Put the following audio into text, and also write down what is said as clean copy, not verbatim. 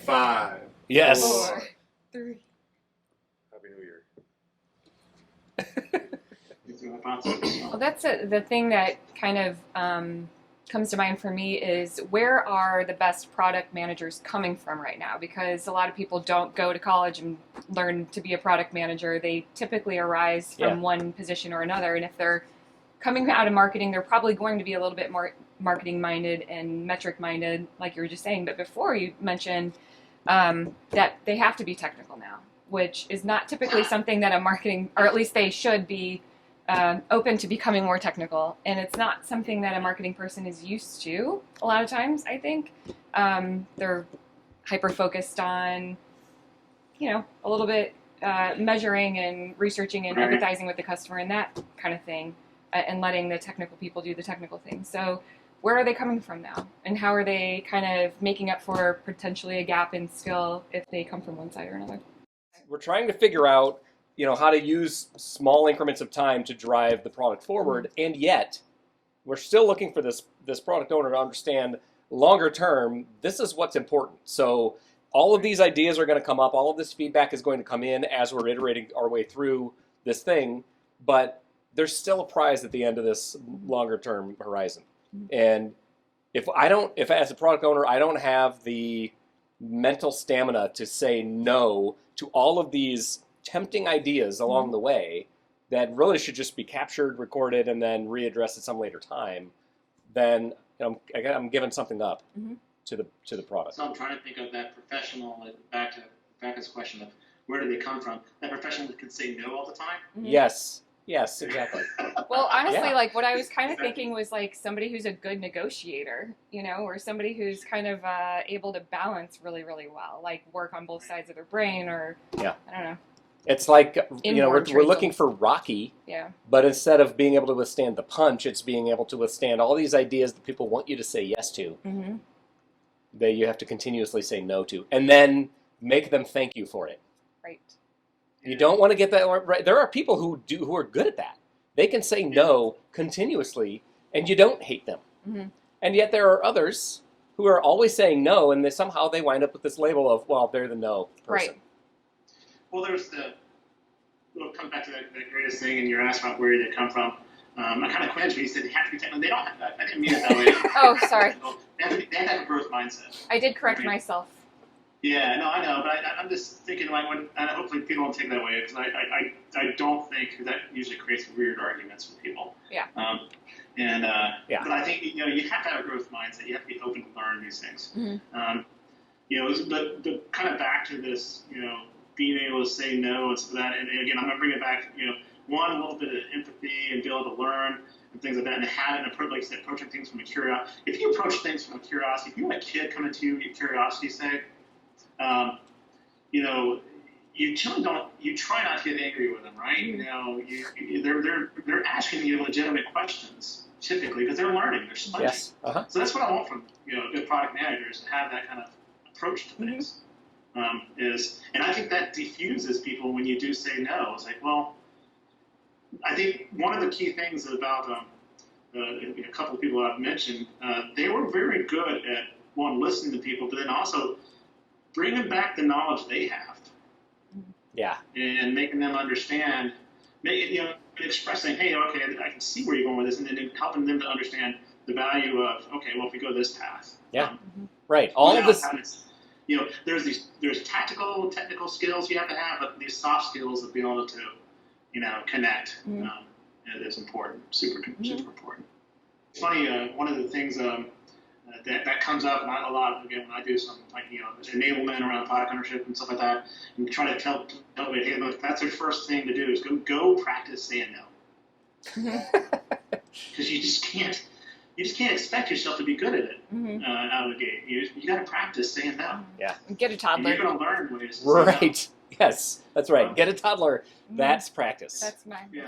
5. Yes. 4, 3. Happy New Year. Well, that's the thing that kind of comes to mind for me is where are the best product managers coming from right now? Because a lot of people don't go to college and learn to be a product manager. They typically arise from one position or another. And if they're coming out of marketing, they're probably going to be a little bit more marketing-minded and metric-minded, like you were just saying. But before you mentioned that they have to be technical now, which is not typically something that a marketing, or at least they should be open to becoming more technical, and it's not something that a marketing person is used to a lot of times. I think they're hyper focused on, a little bit measuring and researching and empathizing with the customer and that kind of thing, and letting the technical people do the technical things. So where are they coming from now, and how are they kind of making up for potentially a gap in skill if they come from one side or another? We're trying to figure out how to use small increments of time to drive the product forward, and yet we're still looking for this product owner to understand longer term, this is what's important. So all of these ideas are going to come up, all of this feedback is going to come in as we're iterating our way through this thing, but there's still a prize at the end of this longer term horizon. And if as a product owner, I don't have the mental stamina to say no to all of these tempting ideas along the way that really should just be captured, recorded, and then readdressed at some later time, then I'm giving something up to the product. So I'm trying to think of that professional, back to Rebecca's question of where do they come from? That professional that can say no all the time? Yes, exactly. Well, honestly, like what I was kind of thinking was like somebody who's a good negotiator, or somebody who's kind of able to balance really, really well, like work on both sides of their brain, or I don't know. It's like, we're looking for Rocky, but instead of being able to withstand the punch, it's being able to withstand all these ideas that people want you to say yes to, that you have to continuously say no to, and then make them thank you for it. Right. You don't want to get that right. There are people who are good at that. They can say no continuously, and you don't hate them. And yet there are others who are always saying no, and somehow they wind up with this label of, well, they're the no person. Right. Well, we'll come back to that greatest thing, and you're asked about where they come from. I kind of quenched when you said they have to be technical. They don't have that. I didn't mean it that way. Oh, sorry. They have to have a growth mindset. I did correct myself. Yeah, no, I know, but I'm just thinking, hopefully people don't take that way, because I don't think that usually creates weird arguments with people. Yeah. But I think you have to have a growth mindset. You have to be open to learn these things. But kind of back to this, being able to say no and stuff like that. And again, I'm going to bring it back, a little bit of empathy and be able to learn and things like that, and have an approach, like you said, approaching things from a curiosity. If you approach things from a curiosity, if you have a kid coming to you, your curiosity sake, you try not to get angry with them, right? They're asking you legitimate questions typically because they're learning, they're spongy. Yes. So that's what I want from good product managers, to have that kind of approach to things. And I think that diffuses people when you do say no. It's like, well, I think one of the key things about a couple of people I've mentioned, they were very good at listening to people, but then also bringing back the knowledge they have. Yeah. And making them understand, expressing, hey, okay, I can see where you're going with this, and then helping them to understand the value of, okay, well, if we go this path. Yeah. Right. All of this. There's technical skills you have to have, but these soft skills of being able to, connect is important, super important. It's funny, one of the things that comes up a lot, again, when I do some, enablement around product ownership and stuff like that, and try to tell me, hey, look, that's their first thing to do is go practice saying no. Because you just can't expect yourself to be good at it out of the gate. You got to practice saying no. Yeah. Get a toddler. And you're going to learn ways to say no. Right. Yes, that's right. Get a toddler. That's practice. That's how I do it.